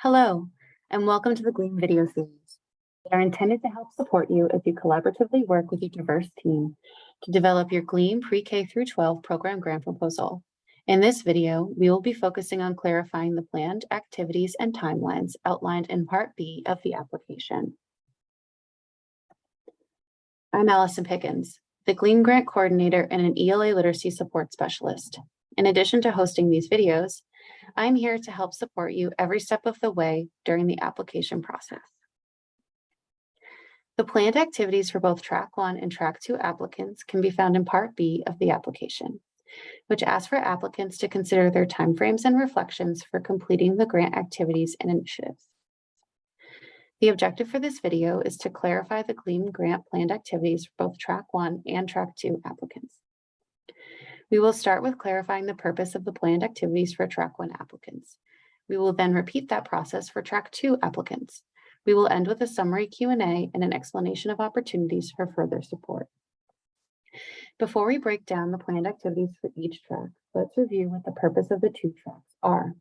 Hello, and welcome to the GLEAM video series that are intended to help support you as you collaboratively work with your diverse team to develop your GLEAM pre-K through 12 program grant proposal. In this video, we will be focusing on clarifying the planned activities and timelines outlined in Part B of the application. I'm Allison Pickens, the GLEAM Grant Coordinator and an ELA Literacy Support Specialist. In addition to hosting these videos, I'm here to help support you every step of the way during the application process. The planned activities for both Track 1 and Track 2 applicants can be found in Part B of the application, which asks for applicants to consider their timeframes and reflections for completing the grant activities and initiatives. The objective for this video is to clarify the GLEAM grant planned activities for both Track 1 and Track 2 applicants. We will start with clarifying the purpose of the planned activities for Track 1 applicants. We will then repeat that process for Track 2 applicants. We will end with a summary Q&A and an explanation of opportunities for further support. Before we break down the planned activities for each track, let's review what the purpose of the two tracks are.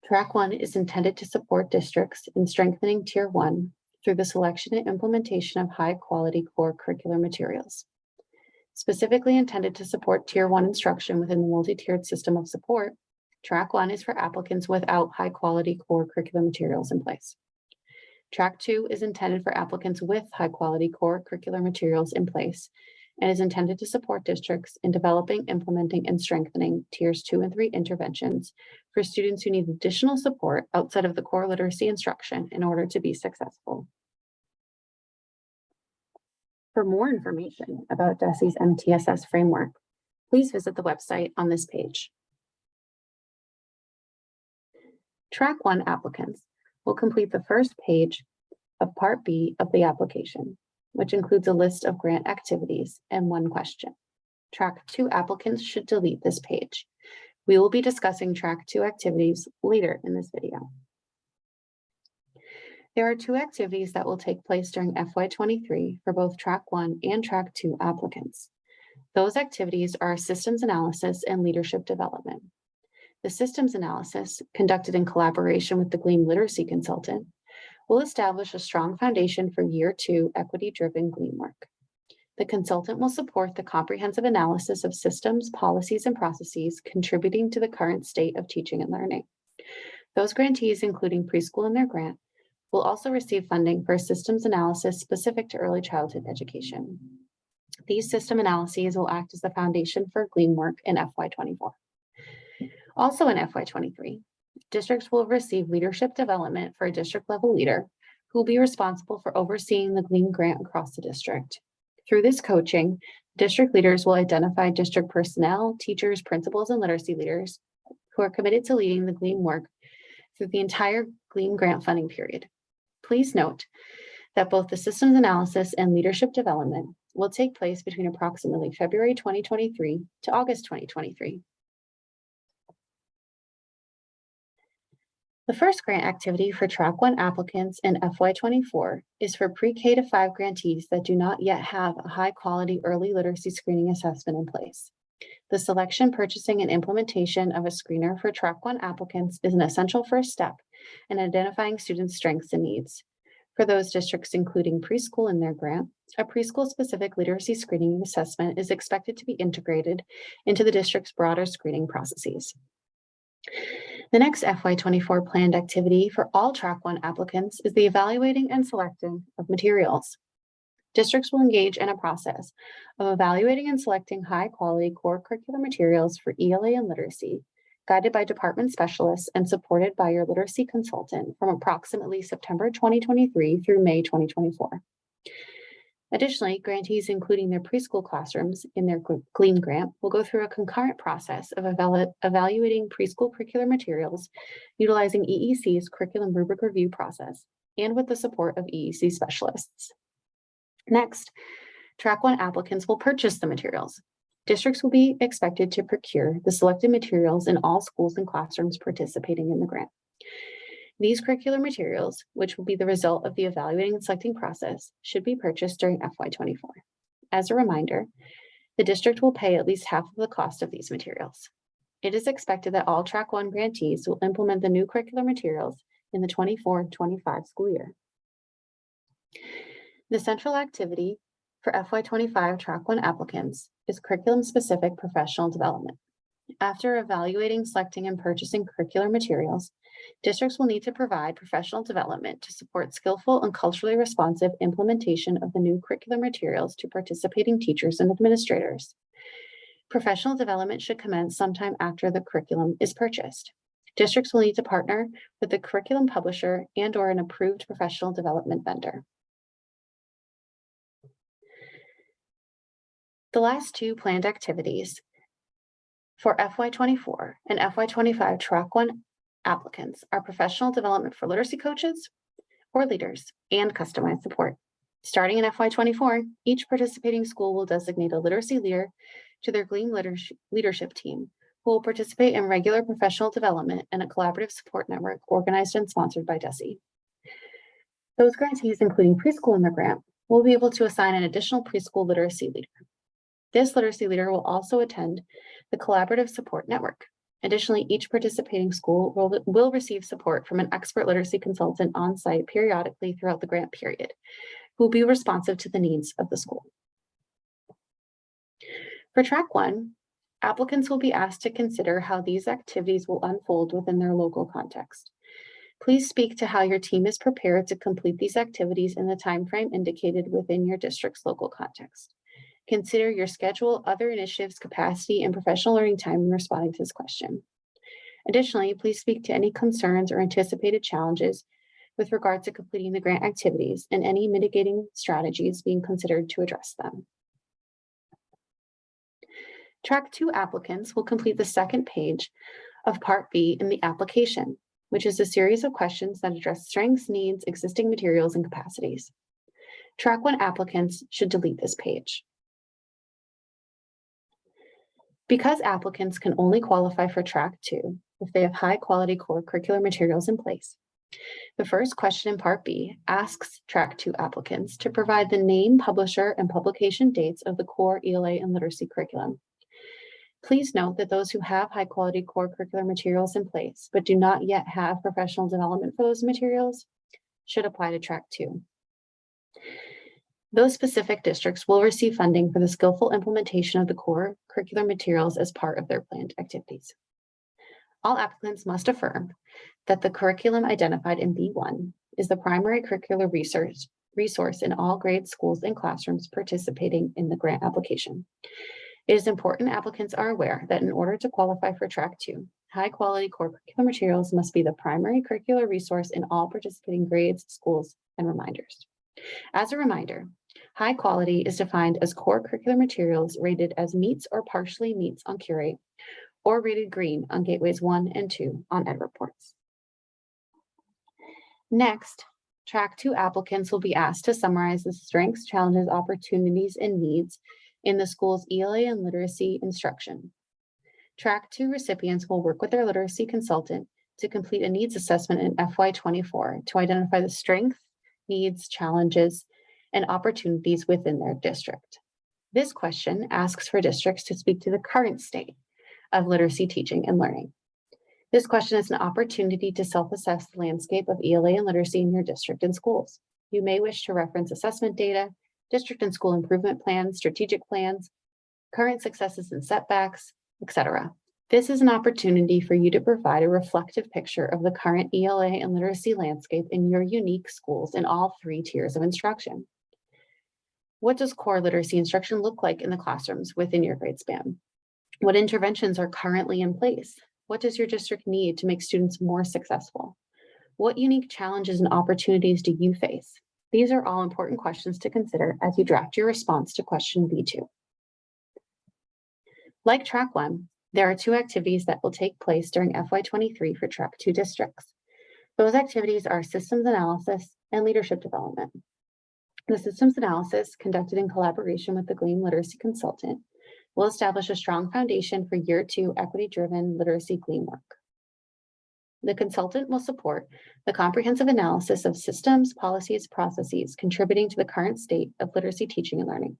Track 1 is intended to support districts in strengthening Tier 1 through the selection and implementation of high-quality core curricular materials. Specifically intended to support Tier 1 instruction within the multi-tiered system of support, Track 1 is for applicants without high-quality core curricular materials in place. Track 2 is intended for applicants with high-quality core curricular materials in place and is intended to support districts in developing, implementing, and strengthening Tiers 2 and 3 interventions for students who need additional support outside of the core literacy instruction in order to be successful. For more information about DESE's MTSS framework, please visit the website on this page. Track 1 applicants will complete the first page of Part B of the application, which includes a list of grant activities and one question. Track 2 applicants should delete this page. We will be discussing Track 2 activities later in this video. There are two activities that will take place during FY23 for both Track 1 and Track 2 applicants. Those activities are systems analysis and leadership development. The systems analysis, conducted in collaboration with the GLEAM literacy consultant, will establish a strong foundation for Year 2 equity-driven GLEAM work. The consultant will support the comprehensive analysis of systems, policies, and processes contributing to the current state of teaching and learning. Those grantees, including preschool in their grant, will also receive funding for systems analysis specific to early childhood education. These system analyses will act as the foundation for GLEAM work in FY24. Also in FY23, districts will receive leadership development for a district level leader who will be responsible for overseeing the GLEAM grant across the district. Through this coaching, district leaders will identify district personnel, teachers, principals, and literacy leaders who are committed to leading the GLEAM work through the entire GLEAM grant funding period. Please note that both the systems analysis and leadership development will take place between approximately February 2023 to August 2023. The first grant activity for Track 1 applicants in FY24 is for pre-K to 5 grantees that do not yet have a high-quality early literacy screening assessment in place. The selection, purchasing, and implementation of a screener for Track 1 applicants is an essential first step in identifying students' strengths and needs. For those districts including preschool in their grant, a preschool-specific literacy screening assessment is expected to be integrated into the district's broader screening processes. The next FY24 planned activity for all Track 1 applicants is the evaluating and selecting of materials. Districts will engage in a process of evaluating and selecting high-quality core curricular materials for ELA and literacy, guided by department specialists and supported by your literacy consultant from approximately September 2023 through May 2024. Additionally, grantees, including their preschool classrooms in their GLEAM grant, will go through a concurrent process of evaluating preschool curricular materials utilizing EEC's curriculum rubric review process and with the support of EEC specialists. Next, Track 1 applicants will purchase the materials. Districts will be expected to procure the selected materials in all schools and classrooms participating in the grant. These curricular materials, which will be the result of the evaluating and selecting process, should be purchased during FY24. As a reminder, the district will pay at least half of the cost of these materials. It is expected that all Track 1 grantees will implement the new curricular materials in the 24-25 school year. The central activity for FY25 Track 1 applicants is curriculum-specific professional development. After evaluating, selecting, and purchasing curricular materials, districts will need to provide professional development to support skillful and culturally responsive implementation of the new curricular materials to participating teachers and administrators. Professional development should commence sometime after the curriculum is purchased. Districts will need to partner with the curriculum publisher and/or an approved professional development vendor. The last two planned activities for FY24 and FY25 Track 1 applicants are professional development for literacy coaches or leaders and customized support. Starting in FY24, each participating school will designate a literacy leader to their GLEAM leadership team, who will participate in regular professional development and a collaborative support network organized and sponsored by DESE. Those grantees, including preschool in their grant, will be able to assign an additional preschool literacy leader. This literacy leader will also attend the collaborative support network. Additionally, each participating school will receive support from an expert literacy consultant on site periodically throughout the grant period, who will be responsive to the needs of the school. For Track 1, applicants will be asked to consider how these activities will unfold within their local context. Please speak to how your team is prepared to complete these activities in the timeframe indicated within your district's local context. Consider your schedule, other initiatives, capacity, and professional learning time in responding to this question. Additionally, please speak to any concerns or anticipated challenges with regard to completing the grant activities and any mitigating strategies being considered to address them. Track 2 applicants will complete the second page of Part B in the application, which is a series of questions that address strengths, needs, existing materials, and capacities. Track 1 applicants should delete this page. Because applicants can only qualify for Track 2 if they have high-quality core curricular materials in place, the first question in Part B asks Track 2 applicants to provide the name, publisher, and publication dates of the core ELA and literacy curriculum. Please note that those who have high-quality core curricular materials in place but do not yet have professional development for those materials should apply to Track 2. Those specific districts will receive funding for the skillful implementation of the core curricular materials as part of their planned activities. All applicants must affirm that the curriculum identified in B1 is the primary curricular resource in all grade schools and classrooms participating in the grant application. It is important applicants are aware that in order to qualify for Track 2, high-quality core curricular materials must be the primary curricular resource in all participating grades, schools, and reminders. As a reminder, high quality is defined as core curricular materials rated as meets or partially meets on Curate or rated green on Gateways 1 and 2 on Ed Reports. Next, Track 2 applicants will be asked to summarize the strengths, challenges, opportunities, and needs in the school's ELA and literacy instruction. Track 2 recipients will work with their literacy consultant to complete a needs assessment in FY24 to identify the strengths, needs, challenges, and opportunities within their district. This question asks for districts to speak to the current state of literacy teaching and learning. This question is an opportunity to self-assess the landscape of ELA and literacy in your district and schools. You may wish to reference assessment data, district and school improvement plans, strategic plans, current successes and setbacks, etc. This is an opportunity for you to provide a reflective picture of the current ELA and literacy landscape in your unique schools in all 3 tiers of instruction. What does core literacy instruction look like in the classrooms within your grade span? What interventions are currently in place? What does your district need to make students more successful? What unique challenges and opportunities do you face? These are all important questions to consider as you draft your response to question B2. Like Track 1, there are 2 activities that will take place during FY23 for Track 2 districts. Those activities are systems analysis and leadership development. The systems analysis, conducted in collaboration with the GLEAM literacy consultant, will establish a strong foundation for Year 2 equity-driven literacy GLEAM work. The consultant will support the comprehensive analysis of systems, policies, processes contributing to the current state of literacy teaching and learning.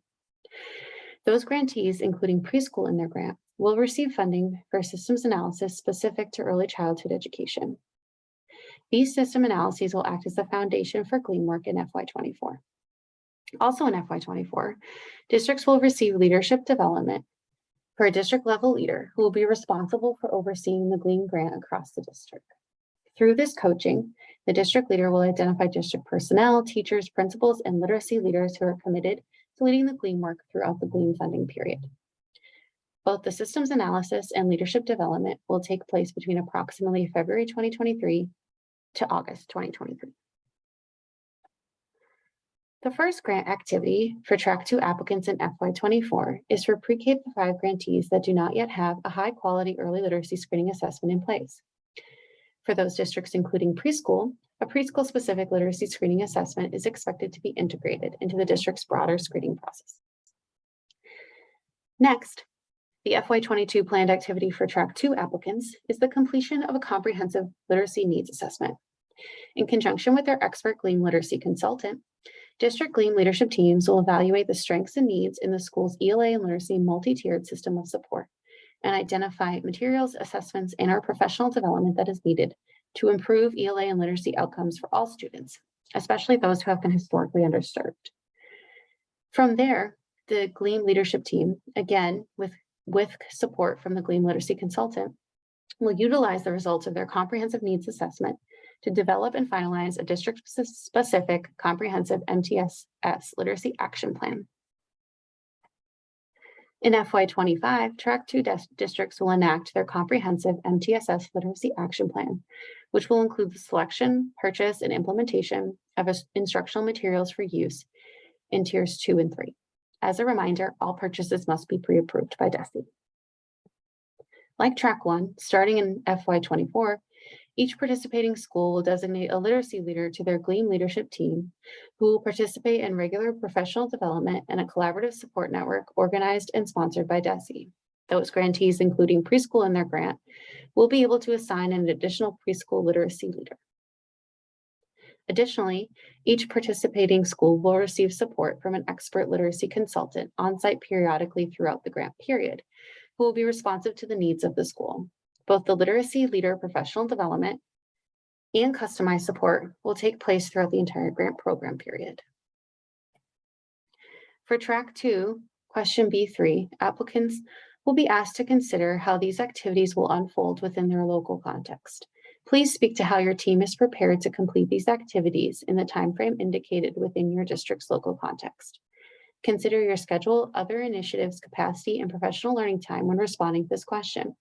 Those grantees, including preschool in their grant, will receive funding for systems analysis specific to early childhood education. These system analyses will act as the foundation for GLEAM work in FY24. Also in FY24, districts will receive leadership development for a district level leader who will be responsible for overseeing the GLEAM grant across the district. Through this coaching, the district leader will identify district personnel, teachers, principals, and literacy leaders who are committed to leading the GLEAM work throughout the GLEAM funding period. Both the systems analysis and leadership development will take place between approximately February 2023 to August 2023. The first grant activity for Track 2 applicants in FY24 is for PreK-12 grantees that do not yet have a high-quality early literacy screening assessment in place. For those districts including preschool, a preschool-specific literacy screening assessment is expected to be integrated into the district's broader screening process. Next, the FY22 planned activity for Track 2 applicants is the completion of a comprehensive literacy needs assessment. In conjunction with their expert GLEAM literacy consultant, district GLEAM leadership teams will evaluate the strengths and needs in the school's ELA and literacy multi-tiered system of support and identify materials, assessments, and our professional development that is needed to improve ELA and literacy outcomes for all students, especially those who have been historically underserved. From there, the GLEAM leadership team, again with support from the GLEAM literacy consultant, will utilize the results of their comprehensive needs assessment to develop and finalize a district-specific comprehensive MTSS literacy action plan. In FY25, Track 2 districts will enact their comprehensive MTSS literacy action plan, which will include the selection, purchase, and implementation of instructional materials for use in tiers 2 and 3. As a reminder, all purchases must be pre-approved by DESE. Like Track 1, starting in FY24, each participating school will designate a literacy leader to their GLEAM leadership team who will participate in regular professional development and a collaborative support network organized and sponsored by DESE. Those grantees, including preschool in their grant, will be able to assign an additional preschool literacy leader. Additionally, each participating school will receive support from an expert literacy consultant on-site periodically throughout the grant period, who will be responsive to the needs of the school. Both the literacy leader professional development and customized support will take place throughout the entire grant program period. For Track 2, question B3, applicants will be asked to consider how these activities will unfold within their local context. Please speak to how your team is prepared to complete these activities in the timeframe indicated within your district's local context. Consider your schedule, other initiatives, capacity, and professional learning time when responding to this question.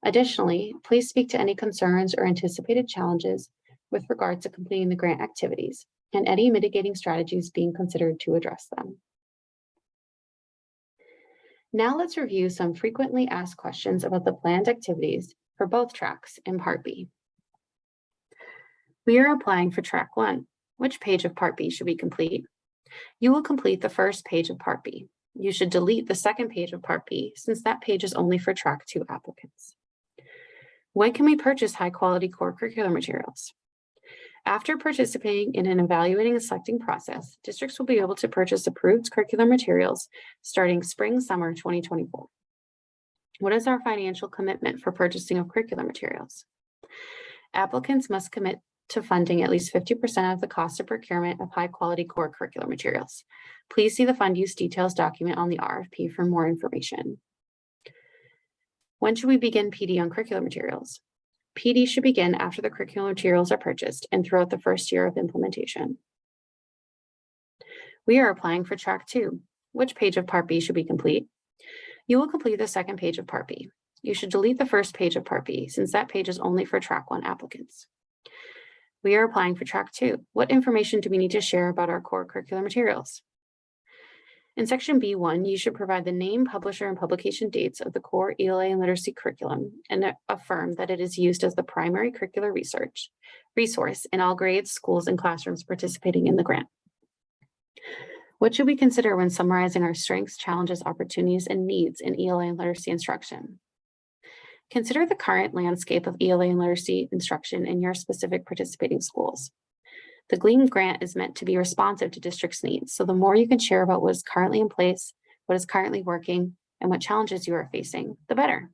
Additionally, please speak to any concerns or anticipated challenges with regard to completing the grant activities and any mitigating strategies being considered to address them. Now let's review some frequently asked questions about the planned activities for both tracks in Part B. We are applying for Track 1. Which page of Part B should we complete? You will complete the first page of Part B. You should delete the second page of Part B since that page is only for Track 2 applicants. When can we purchase high-quality core curricular materials? After participating in an evaluating and selecting process, districts will be able to purchase approved curricular materials starting spring/summer 2024. What is our financial commitment for purchasing of curricular materials? Applicants must commit to funding at least 50% of the cost of procurement of high-quality core curricular materials. Please see the fund use details document on the RFP for more information. When should we begin PD on curricular materials? PD should begin after the curricular materials are purchased and throughout the first year of implementation. We are applying for Track 2. Which page of Part B should we complete? You will complete the second page of Part B. You should delete the first page of Part B since that page is only for Track 1 applicants. We are applying for Track 2. What information do we need to share about our core curricular materials? In Section B1, you should provide the name, publisher, and publication dates of the core ELA and literacy curriculum and affirm that it is used as the primary curricular resource in all grades, schools, and classrooms participating in the grant. What should we consider when summarizing our strengths, challenges, opportunities, and needs in ELA and literacy instruction? Consider the current landscape of ELA and literacy instruction in your specific participating schools. The GLEAM grant is meant to be responsive to districts' needs, so the more you can share about what is currently in place, what is currently working, and what challenges you are facing, the better.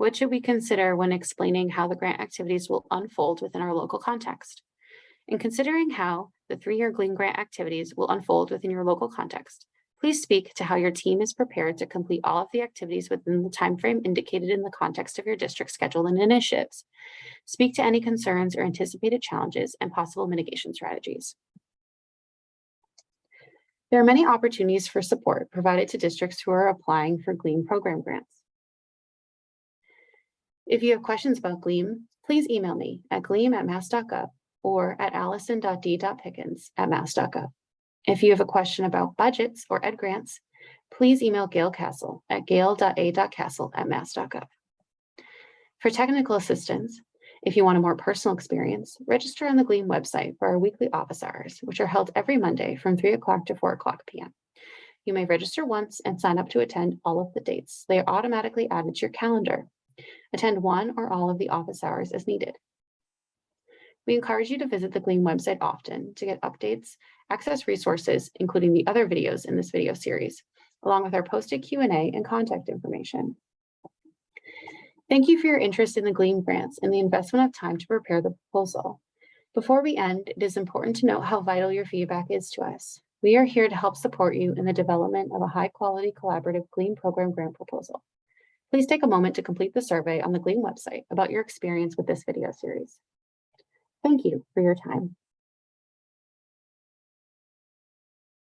What should we consider when explaining how the grant activities will unfold within our local context? In considering how the 3-year GLEAM grant activities will unfold within your local context, please speak to how your team is prepared to complete all of the activities within the timeframe indicated in the context of your district schedule and initiatives. Speak to any concerns or anticipated challenges and possible mitigation strategies. There are many opportunities for support provided to districts who are applying for GLEAM program grants. If you have questions about GLEAM, please email me at gleam@mass.gov or at allison.d.pickens@mass.gov. If you have a question about budgets or ed grants, please email Gail Castle at gail.a.castle@mass.gov. For technical assistance, if you want a more personal experience, register on the GLEAM website for our weekly office hours, which are held every Monday from 3 o'clock to 4 o'clock p.m. You may register once and sign up to attend all of the dates. They are automatically added to your calendar. Attend one or all of the office hours as needed. We encourage you to visit the GLEAM website often to get updates, access resources, including the other videos in this video series, along with our posted Q&A and contact information. Thank you for your interest in the GLEAM grants and the investment of time to prepare the proposal. Before we end, it is important to note how vital your feedback is to us. We are here to help support you in the development of a high-quality collaborative GLEAM program grant proposal. Please take a moment to complete the survey on the GLEAM website about your experience with this video series. Thank you for your time.